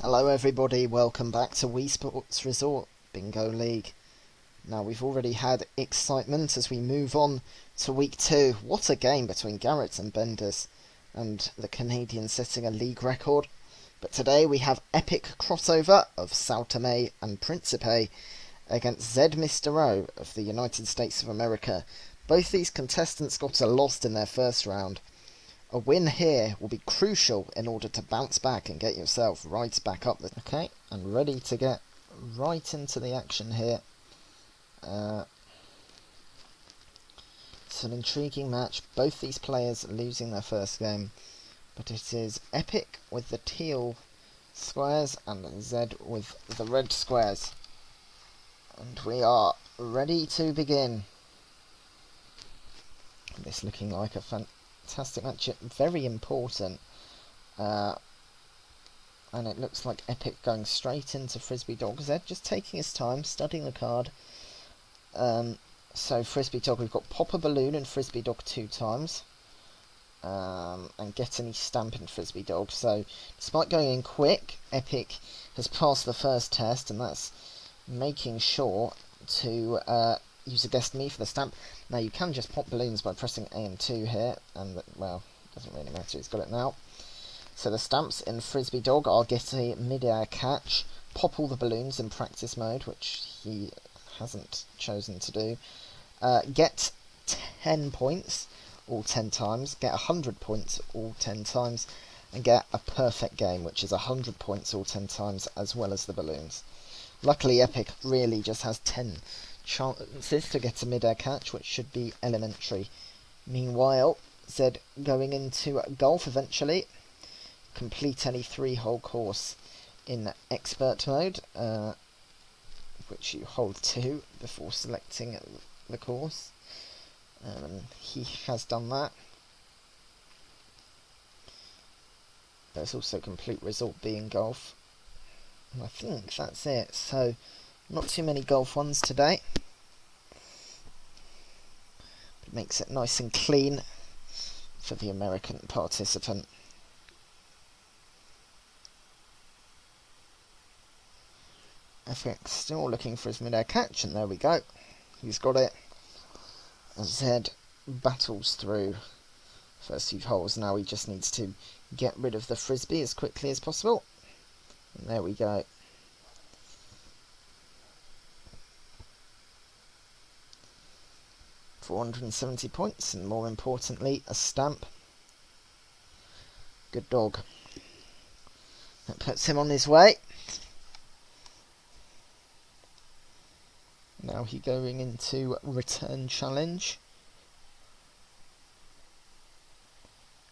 Hello everybody, welcome back to Wii Sports Resort Bingo League. Now we've already had excitement as we move on to week 2. What a game between Garrett and Bendis, and the Canadian setting a league record. But today we have EpicCrossover of Tome and Principe against ZMistero of the United States of America. Both these contestants got a loss in their first round. A win here will be crucial in order to bounce back and get yourself right back up. Okay, and ready to get right into the action here. It's an intriguing match. Both these players losing their first game, but it is Epic with the teal squares and Z with the red squares. And we are ready to begin. This looking like a fantastic match, very important, and it looks like Epic going straight into Frisbee Dog. Z just taking his time, studying the card. So Frisbee Dog, we've got Pop a Balloon and Frisbee Dog 2 times, and Get Any Stamp in Frisbee Dog. So despite going in quick, Epic has passed the first test, and that's making sure to use a Guest Me for the stamp. Now you can just pop balloons by pressing A and 2 here, and well, doesn't really matter, he's got it now. So the stamps in Frisbee Dog are Get a Mid-Air Catch, Pop all the balloons in practice mode, which he hasn't chosen to do, get 10 points all 10 times, get 100 points all 10 times, and get a perfect game, which is 100 points all 10 times, as well as the balloons. Luckily Epic really just has 10 chances to get a mid-air catch, which should be elementary. Meanwhile, Z going into golf eventually, complete any 3-hole course in expert mode, which you hold 2 before selecting the course. He has done that. There's also complete resort B in golf. And I think that's it. So not too many golf ones today. It makes it nice and clean for the American participant. Epic still looking for his mid-air catch, and there we go. He's got it. Z battles through first few holes. Now he just needs to get rid of the frisbee as quickly as possible. And there we go. $470 points, and more importantly, a stamp. Good dog. That puts him on his way. Now he going into return challenge.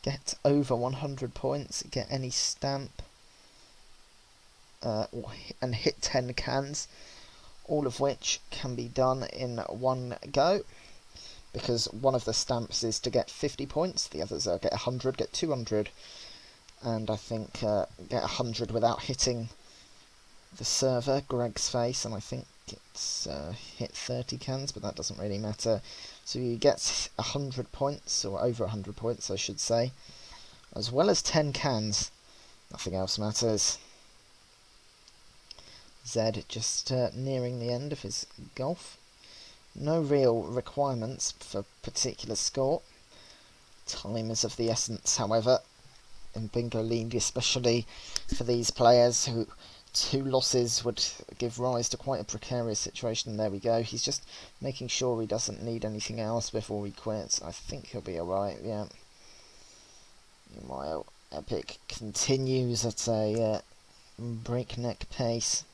Get over 100 points, get any stamp, and hit 10 cans, all of which can be done in one go. Because one of the stamps is to get 50 points, the others are get 100, get 200, and I think get 100 without hitting the server, Greg's face, and I think it's hit 30 cans, but that doesn't really matter. So you get 100 points, or over 100 points I should say, as well as 10 cans. Nothing else matters. Z just nearing the end of his golf. No real requirements for particular score. Time is of the essence, however, in Bingo League, especially for these players who 2 losses would give rise to quite a precarious situation. There we go. He's just making sure he doesn't need anything else before he quits. I think he'll be alright, yeah. Meanwhile, Epic continues at a breakneck pace.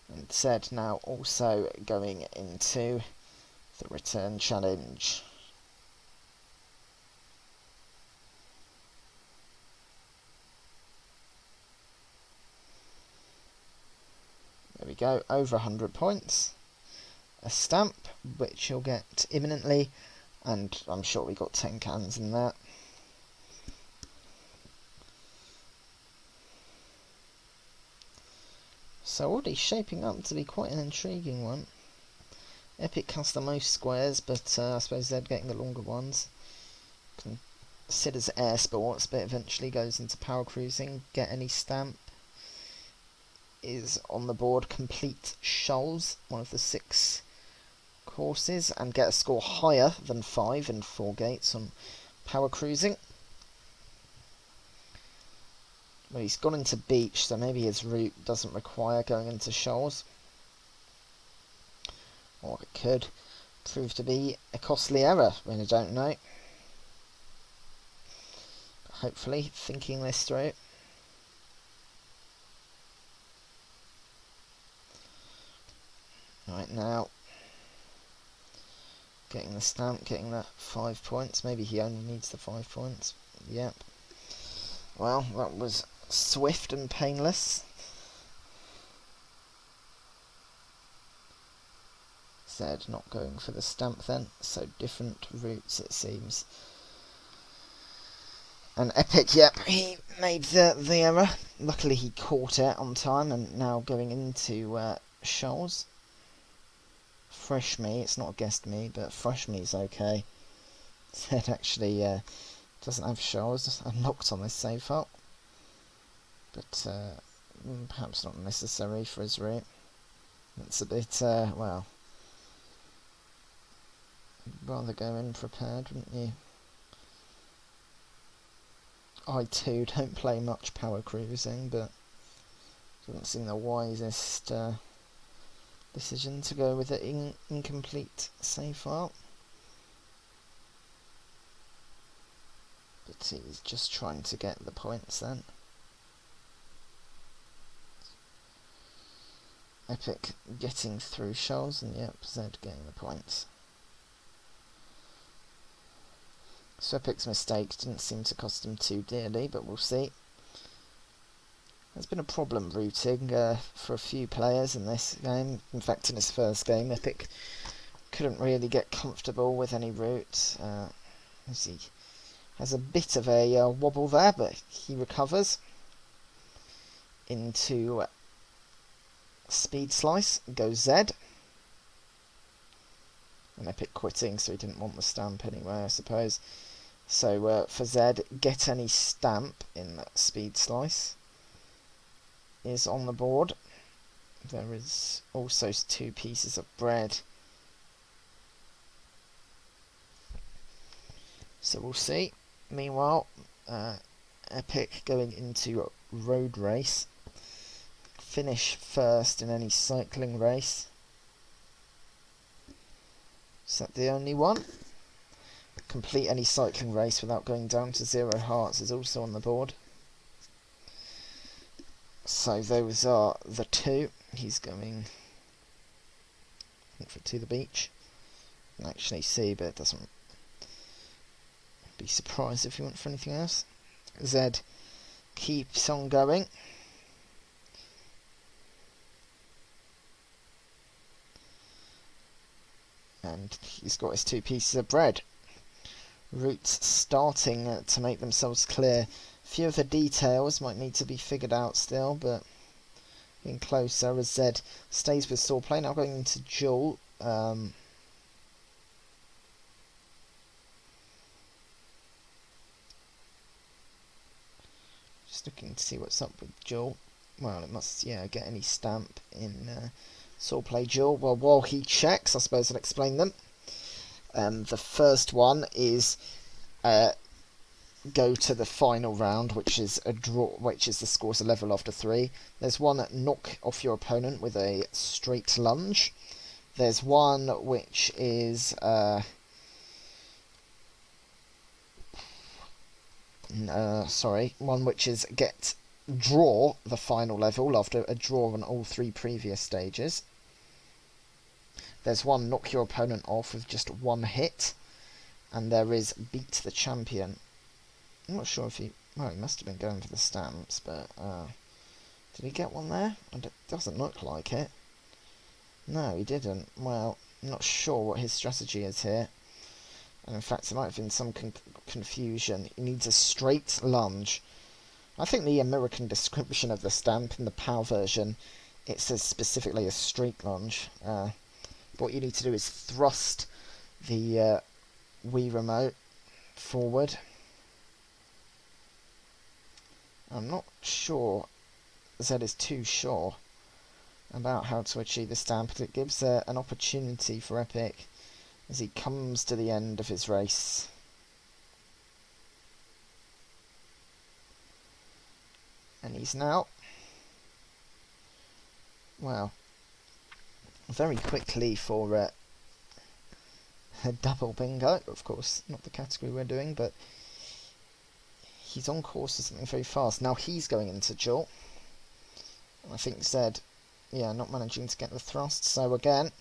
And Z now also going into the return challenge. There we go, over 100 points. A stamp, which you'll get imminently, and I'm sure we got 10 cans in that. So already shaping up to be quite an intriguing one. Epic has the most squares, but I suppose they're getting the longer ones. Considers air sports, but eventually goes into power cruising. Get any stamp is on the board. Complete shoals, one of the 6 courses, and get a score higher than 5 in 4 gates on power cruising. Well, he's gone into beach, so maybe his route doesn't require going into shoals. Or it could prove to be a costly error, really don't know. But hopefully, thinking this through. Right now, getting the stamp, getting the 5 points. Maybe he only needs the 5 points. Yep. Well, that was swift and painless. Zed not going for the stamp then, so different routes it seems. And Epic, yep, he made the error. Luckily he caught it on time, and now going into shoals. Fresh me, it's not a guessed me, but fresh me's okay. Zed actually doesn't have shoals unlocked on this save file. But perhaps not necessary for his route. It's a bit, well, you'd rather go in prepared, wouldn't you? I too don't play much power cruising, but doesn't seem the wisest decision to go with an incomplete save file. But he's just trying to get the points then. Epic getting through shoals, and yep, Zed getting the points. So Epic's mistake didn't seem to cost him too dearly, but we'll see. There's been a problem routing for a few players in this game. In fact, in his first game, Epic couldn't really get comfortable with any route. He has a bit of a wobble there, but he recovers into speed slice. Goes Zed. And Epic quitting, so he didn't want the stamp anyway, I suppose. So for Zed, get any stamp in that speed slice is on the board. There is also 2 pieces of bread. So we'll see. Meanwhile, Epic going into road race. Finish first in any cycling race. Is that the only one? Complete any cycling race without going down to 0 hearts is also on the board. So those are the 2. He's going to the beach. You can actually see, but it doesn't be surprised if he went for anything else. Zed keeps on going. And he's got his 2 pieces of bread. Routes starting to make themselves clear. A few of the details might need to be figured out still, but getting closer as Zed stays with Swordplay. Now going into Jewel. Just looking to see what's up with Jewel. Well, it must, yeah, get any stamp in Swordplay Jewel. Well, while he checks, I suppose I'll explain them. The first one is go to the final round, which is a draw, which is the scores a level after 3. There's one knock off your opponent with a straight lunge. There's one which is one which is draw the final level after a draw on all 3 previous stages. There's one knock your opponent off with just 1 hit, and there is beat the champion. I'm not sure if he must have been going for the stamps, but did he get one there? It doesn't look like it. No, he didn't. Well, I'm not sure what his strategy is here. And in fact, there might have been some confusion. He needs a straight lunge. I think the American description of the stamp in the PAL version it says specifically a street lunge. What you need to do is thrust the Wii remote forward. I'm not sure Zed is too sure about how to achieve the stamp, but it gives an opportunity for Epic as he comes to the end of his race. And he's now, well, very quickly for a double bingo, of course, not the category we're doing, but he's on course for something very fast. Now he's going into duel. I think Zed, yeah, not managing to get the thrust, so again,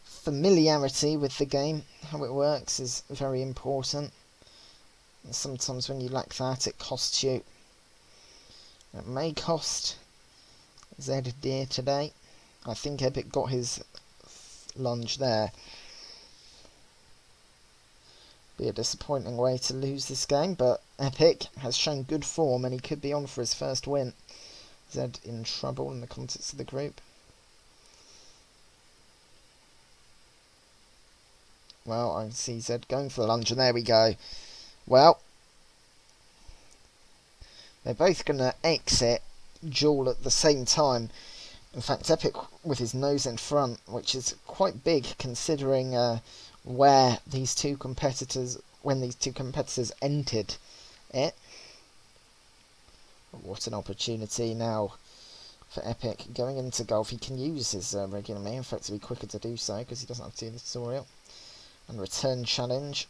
familiarity with the game, how it works, is very important. And sometimes when you lack that, it costs you. It may cost Zed dear today. I think Epic got his lunge there. Be a disappointing way to lose this game, but Epic has shown good form and he could be on for his first win. Zed in trouble in the context of the group. Well, I see Zed going for the lunge, and there we go. Well, they're both going to exit duel at the same time. In fact, Epic with his nose in front, which is quite big considering where these two competitors, when these two competitors entered it. What an opportunity now for Epic. Going into golf, he can use his regular me. In fact, it'll be quicker to do so because he doesn't have to do the tutorial. And return challenge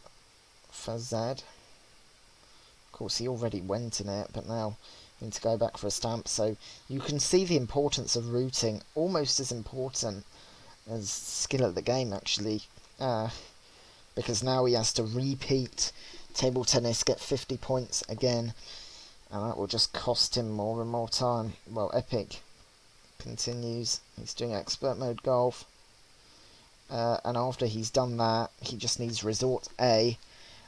for Zed. Of course, he already went in it, but now need to go back for a stamp. So you can see the importance of routing, almost as important as skill at the game, actually. Because now he has to repeat table tennis, get 50 points again, and that will just cost him more and more time. Well, Epic continues. He's doing expert mode golf. And after he's done that, he just needs Resort A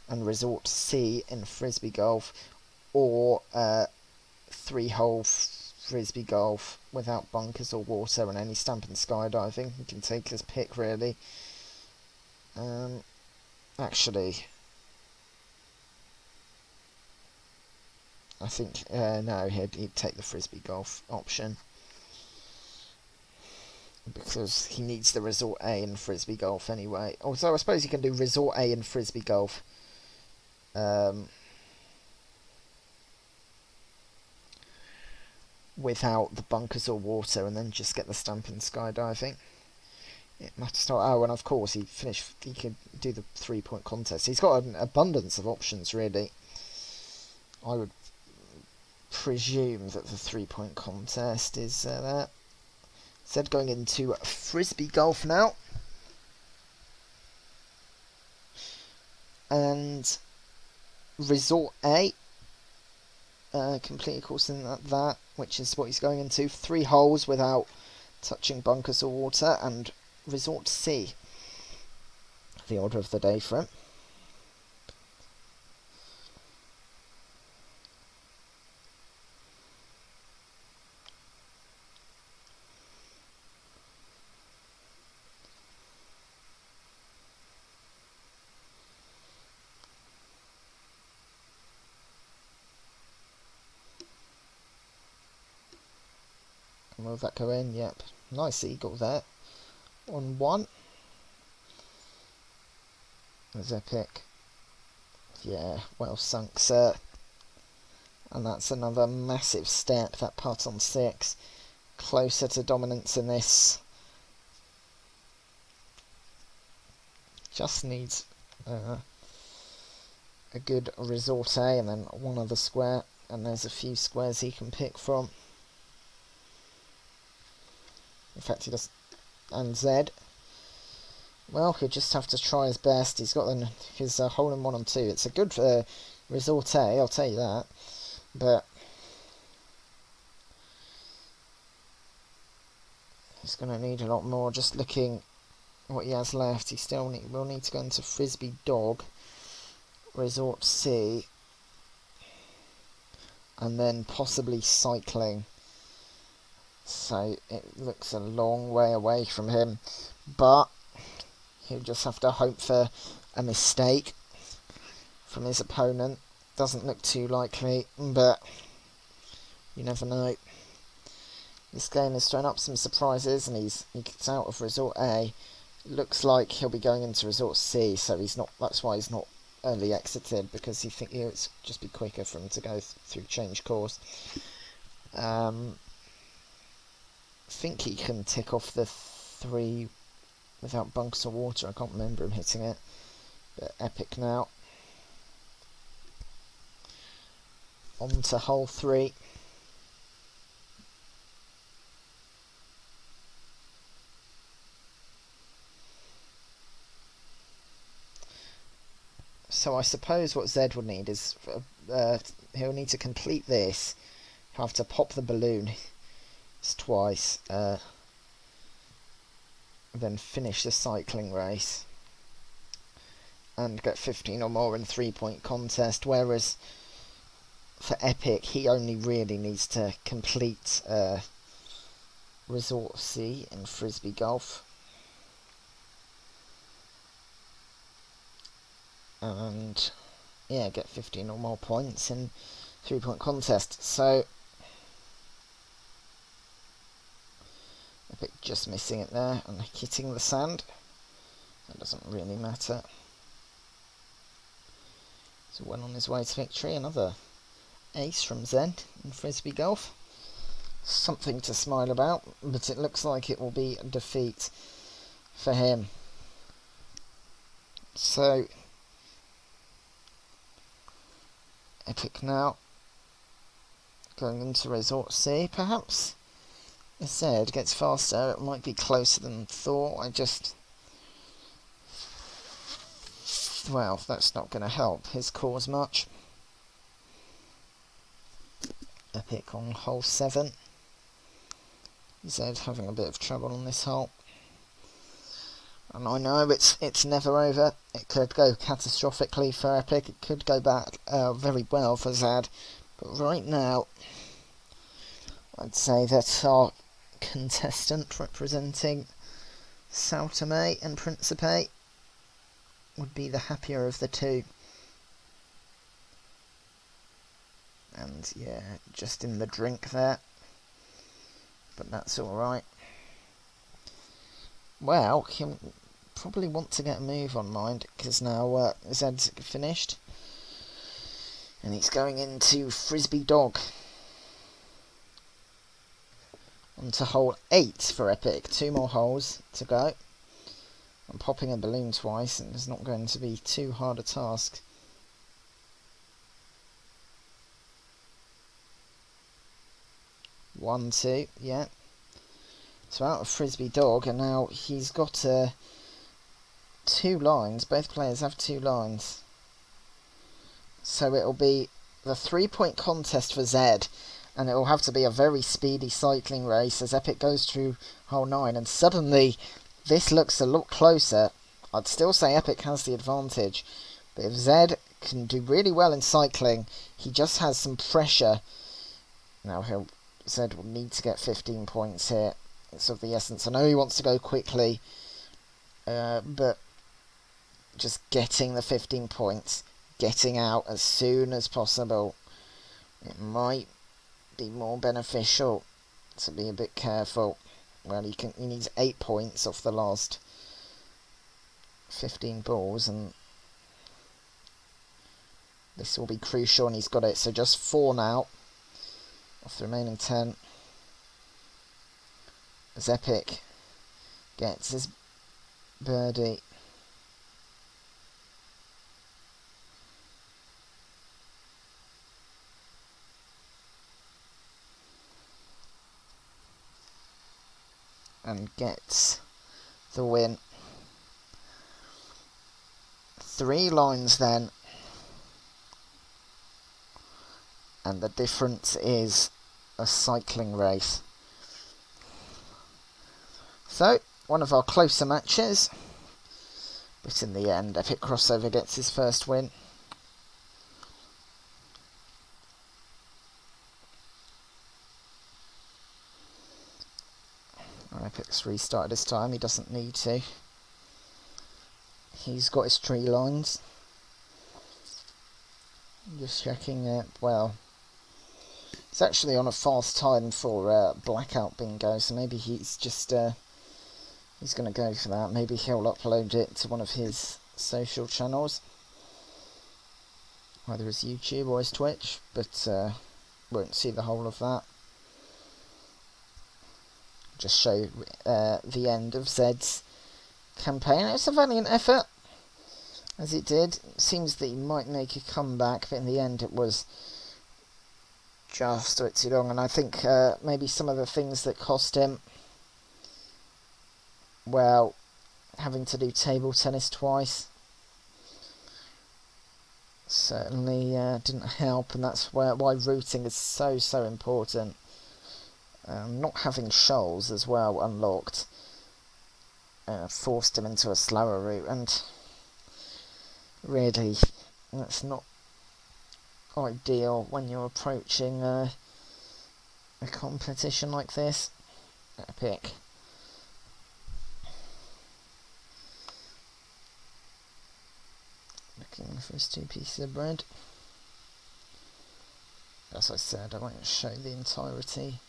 and Resort C in Frisbee Golf, or 3-hole Frisbee Golf without bunkers or water and any stamp and skydiving. He can take his pick, really. Actually, I think, no, he'd take the Frisbee Golf option, because he needs the Resort A in Frisbee Golf anyway. Also, I suppose he can do Resort A in Frisbee Golf. Without the bunkers or water, and then just get the stamp in skydiving. It matters not. Oh, and of course he could do the 3-point contest. He's got an abundance of options, really. I would presume that the 3-point contest is that. Zed going into Frisbee Golf now. And Resort A. Complete, of course, in that, which is what he's going into. 3 holes without touching bunkers or water, and Resort C. The order of the day for him. Will that go in? Yep. Nice eagle there. On 1. There's Epic. Yeah, well sunk, sir. And that's another massive step, that putt on 6. Closer to dominance in this. Just needs a good Resort A and then one other square. And there's a few squares he can pick from. In fact, he does. And Zed, well, he'll just have to try his best. He's got his hole-in-one on 2. It's a good Resort A, I'll tell you that. But he's going to need a lot more. Just looking what he has left, he still will need to go into Frisbee Dog, Resort C, and then possibly cycling so it looks a long way away from him, but he'll just have to hope for a mistake from his opponent. Doesn't look too likely, but you never know. This game has thrown up some surprises, and he gets out of Resort A. It looks like he'll be going into Resort C, so he's not. That's why he's not early exited, because he think it's just be quicker for him to go through change course. Think he can tick off the 3 without bunks of water. I can't remember him hitting it, but Epic now. On to hole 3. So I suppose what Zed would need is he'll need to complete this. He'll have to pop the balloon twice, then finish the cycling race and get 15 or more in 3-point contest, whereas for Epic he only really needs to complete Resort C in Frisbee Golf and get 15 or more points in 3-point contest. So Epic just missing it there and hitting the sand. That doesn't really matter. So one on his way to victory. Another ace from Zed in Frisbee Golf. Something to smile about, but it looks like it will be a defeat for him. So Epic now going into Resort C, perhaps. As said, gets faster, it might be closer than thought. Well, that's not going to help his cause much. Epic on hole 7. Zed having a bit of trouble on this hole. And I know it's never over. It could go catastrophically for Epic. It could go back very well for Zed. But right now, I'd say that our contestant representing Tome and Principe would be the happier of the two. And yeah, just in the drink there. But that's alright. Well, he'll probably want to get a move on mind, because now Zed's finished. And he's going into Frisbee Dog. On to hole 8 for Epic. 2 more holes to go. I'm popping a balloon twice, and it's not going to be too hard a task. One, two, yeah. So out of Frisbee Dog, and now he's got 2 lines. Both players have 2 lines. So it'll be the 3-point contest for Zed, and it will have to be a very speedy cycling race as Epic goes through hole 9, and suddenly this looks a lot closer. I'd still say Epic has the advantage, but if Zed can do really well in cycling, he just has some pressure. Now Zed will need to get 15 points here. It's of the essence. I know he wants to go quickly, but just getting the 15 points, getting out as soon as possible, it might be more beneficial to be a bit careful. Well, he needs 8 points off the last 15 balls, and this will be crucial, and he's got it. So just 4 now off the remaining 10. As Epic gets his birdie. And gets the win. 3 lines then. And the difference is a cycling race. So, one of our closer matches. But in the end, EpicCrossover gets his first win. Epic's restarted this time, he doesn't need to. He's got his tree lines. Just checking it. Well, it's actually on a fast time for Blackout Bingo, so maybe he's just he's going to go for that. Maybe he'll upload it to one of his social channels, either his YouTube or his Twitch, but won't see the whole of that. Just show the end of Zed's campaign. It's a valiant effort, as it did. It seems that he might make a comeback, but in the end it was just a bit too long, and I think maybe some of the things that cost him, well, having to do table tennis twice certainly didn't help, and that's why routing is so important. Not having shoals as well unlocked forced him into a slower route, and really that's not ideal when you're approaching a competition like this. Epic. Looking for his 2 pieces of bread. As I said, I won't show the entirety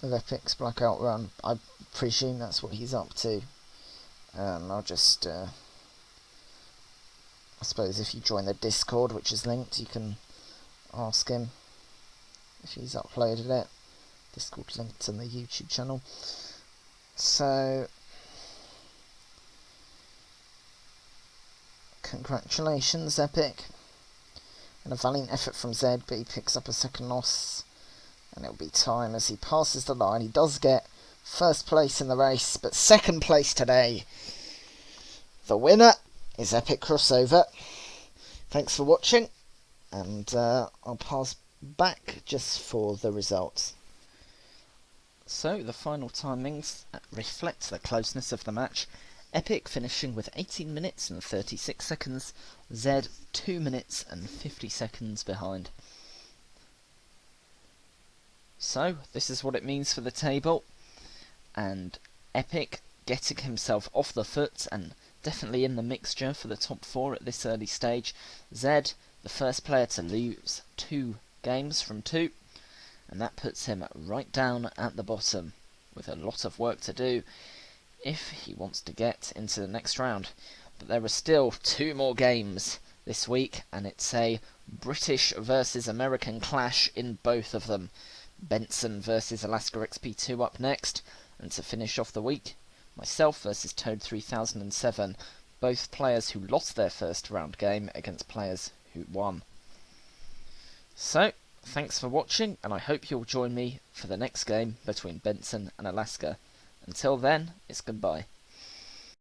of Epic's Blackout run. I presume that's what he's up to. I'll just I suppose if you join the Discord, which is linked, you can ask him if he's uploaded it. Discord linked on the YouTube channel. So, congratulations, Epic. And a valiant effort from Zed, but he picks up a second loss. And it'll be time as he passes the line. He does get first place in the race, but second place today. The winner is EpicCrossover. Thanks for watching, and I'll pass back just for the results. So the final timings reflect the closeness of the match. Epic finishing with 18 minutes and 36 seconds, Zed 2 minutes and 50 seconds behind. So this is what it means for the table, and Epic getting himself off the foot and definitely in the mixture for the top 4 at this early stage. Zed, the first player to lose 2 games from 2, and that puts him right down at the bottom with a lot of work to do if he wants to get into the next round. But there are still 2 more games this week, and it's a British versus American clash in both of them. Benson versus Alaska XP2 up next, and to finish off the week, myself versus Toad 3007, both players who lost their first round game against players who won. So, thanks for watching, and I hope you'll join me for the next game between Benson and Alaska. Until then, it's goodbye.